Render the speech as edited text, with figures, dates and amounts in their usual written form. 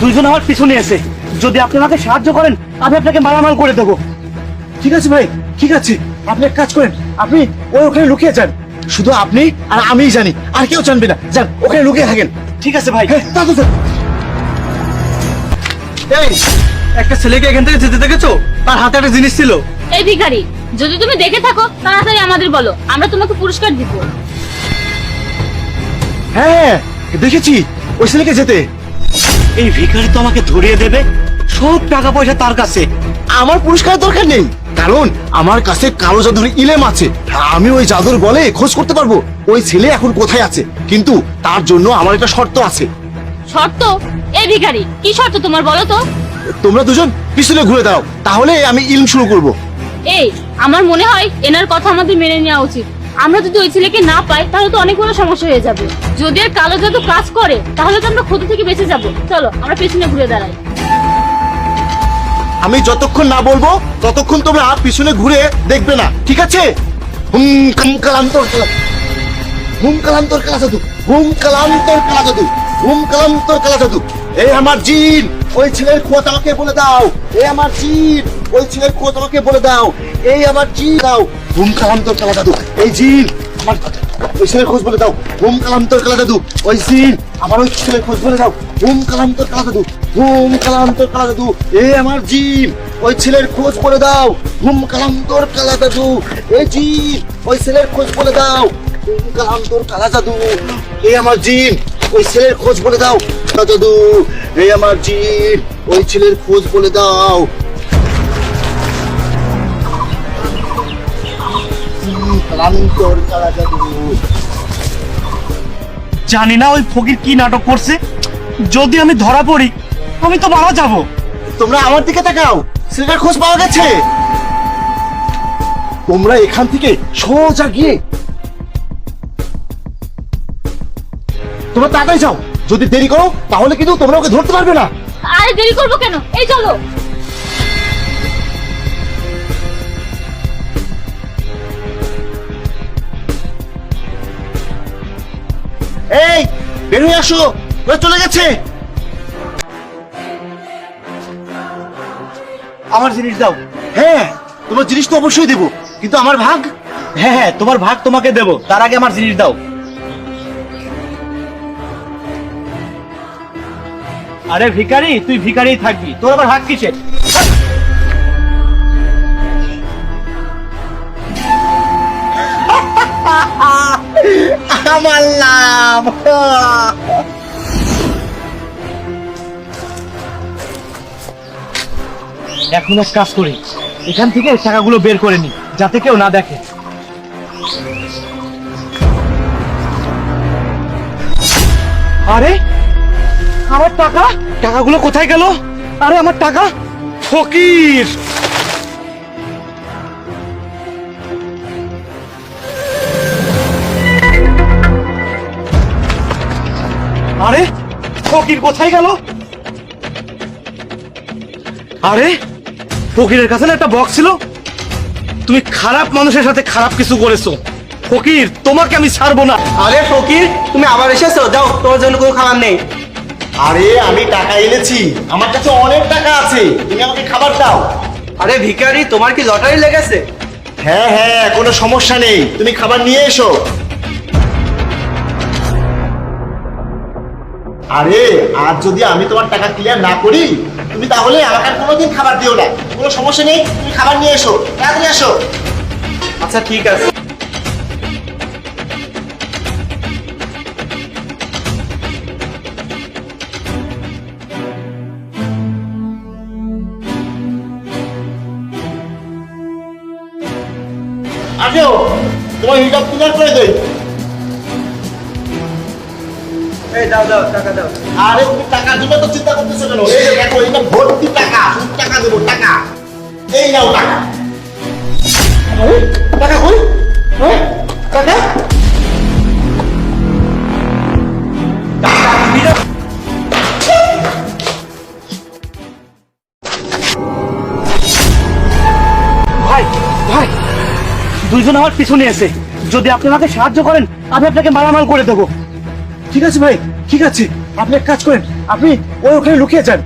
দুইজন আমার পিছনে এসে যদি আপনি আমাকে সাহায্য করেন আমি আপনাকে মারামাল করে দেবো। ঠিক আছে ভাই, ঠিক আছে, আপনি এক কাজ করেন, আপনি ওই ওখানে লুকিয়ে যান। শুধু আপনি আর আমিই জানি, আর কেউ জানবে না। যান, ওখানে লুকিয়ে থাকেন। ঠিক আছে ভাই। হ্যাঁ, তাড়াতাড়ি যান। এই একটা ছেলেকে এখান থেকে যেতে দেখেছো? তার হাতে একটা জিনিস ছিল। এই ভিখারি, যদি তুমি দেখে থাকো তাড়াতাড়ি আমাদের বলো, আমরা তোমাকে পুরস্কার দিব। হ্যাঁ, দেখেছি ওই ছেলেকে যেতে। এই ভিখারি তো আমাকে ধরিয়ে দেবে, সব টাকা পয়সা তার কাছে। আমার পুরস্কারের দরকার নেই, কারণ আমার কাছে কালো জাদুর ইলেম আছে। আমি ওই জাদুর বলে খোঁজ করতে পারবো ওই ছেলে এখন কোথায় আছে। কিন্তু তার জন্য আমার একটা শর্ত আছে। শর্ত? এই ভিখারি, কি শর্ত তোমার বলো তো? তোমরা দুজন পিছনে ঘুরে দাও, তাহলে আমি ইলম শুরু করব। এই, আমার মনে হয় এনার কথা আমাদের মেনে নেওয়া উচিত। আমরা যদি ওই ছেলেকে না পাই তাহলে তো অনেক বড় সমস্যা হয়ে যাবে। যদি আর কালো জাদু কাজ করে তাহলে তো আমরা ক্ষতি থেকে বেঁচে যাব। চলো আমরা পেছনে ঘুরে দাঁড়াই। আমি যতক্ষণ না বলবো ততক্ষণ তোমরা পিছনে ঘুরে দেখবে না, ঠিক আছে? হুম কালান্তর কালা, হুম কালান্তর কালা জাদু, হুম কালান্তর কালা জাদু, হুম কালান্তর কালা জাদু। এই আমার জিন, ওই ছেলের খোঁজ আমাকে বলে দাও। এই আমার জিন, ওই ছেলের খোঁজ আমাকে বলে দাও। এই আমার জিন দাও, হুম কালান্তর কালা জাদু। এই জিন আমার ওই ছেলের খোঁজ বলে দাও। হুম কালান্তর কালা জাদু। ওই জিন আমার ওই ছেলের খোঁজ বলে দাও। হুম কালান্তর কালা জাদু, হুম কালান্তর কালা জাদু। এই আমার জিন, ওই ছেলের খোঁজ বলে দাও। হুম কালান্তর কালা জাদু। এই জিন, ওই ছেলের খোঁজ বলে দাও। হুম কালান্তর কালা জাদু। এই আমার জিন, ওই ছেলের খোঁজ বলে দাও। কালা জাদু। এই আমার জিন, ওই ছেলের খোঁজ বলে দাও। হুম কালান্তর কালা জাদু। জানি না ওই ফকির কি নাটক করছে। যদি আমি ধরা পড়ি আমি তো মারা যাব। তোমরা আমার দিকে তাকাও, ছেলেটার খোঁজ পাওয়া গেছে। তোমরা এখান থেকে সোজা গিয়ে তোমরা তাড়াতাড়ি যাও। যদি দেরি করো তাহলে কিন্তু তোমরা ওকে ধরতে পারবে না। আরে দেরি করবো কেন, এই চলো। এই বের হয়ে আসো, ওরা চলে গেছে। আমার জিনিস দাও। হ্যাঁ, তোমার জিনিস তো অবশ্যই দেবো, কিন্তু আমার ভাগ। হ্যাঁ হ্যাঁ, তোমার ভাগ তোমাকে দেবো, তার আগে আমার জিনিস দাও। আরে ভিখারি, তুই ভিখারিই থাকবি, তোর আবার ভাগ কিসের? আমার লাভ। এখন এক কাজ করি, এখান থেকে টাকাগুলো বের করে নি যাতে কেউ না দেখে। আরে আমার টাকা, টাকাগুলো কোথায় গেল? আরে আমার টাকা! ফকির! আরে ফকির কোথায় গেল? আরে ফকিরের কাছে না একটা বক্স ছিল। তুমি খারাপ মানুষের সাথে খারাপ কিছু করেছো ফকির, তোমাকে আমি ছাড়বো না। আরে ফকির, তুমি আবার এসেছো? যাও, তোমার জন্য কোনো খাবার নেই। আরে আমি টাকা এনেছি, আমার কাছে অনেক টাকা আছে, তুমি আমাকে খাবার দাও। আরে ভিখারি, তোমার কি লটারি লেগেছে? হ্যাঁ হ্যাঁ, কোনো সমস্যা নেই, তুমি খাবার নিয়ে এসো। আরে আজ যদি আমি তোমার টাকা ক্লিয়ার না করি তুমি তাহলে আমাকে আর কোনোদিন খাবার দিও না। কোনো সমস্যা নেই, তুমি খাবার নিয়ে এসো, তাড়াতাড়ি আসো। আচ্ছা ঠিক আছে। আসো, তোমার হিসাব ক্লিয়ার করে দেই। এই দাও দাও, টাকা দাও। আরে তুমি টাকার জন্য তো চিন্তা করতেছো কেন? এই যে দেখো, এটা ভর্তি টাকা, শুধু টাকা দেবো, টাকা। এই নাও টাকা। আরে টাকা কই? হ্যাঁ টাকা? ভাই ভাই, দুইজন আমার পিছনে এসে যদি আপনি আমাকে সাহায্য করেন আমি আপনাকে মারামাল করে দেবো। ঠিক আছে ভাই, ঠিক আছে, আপনি এক কাজ করেন, আপনি ওই ওখানে লুকিয়ে যান।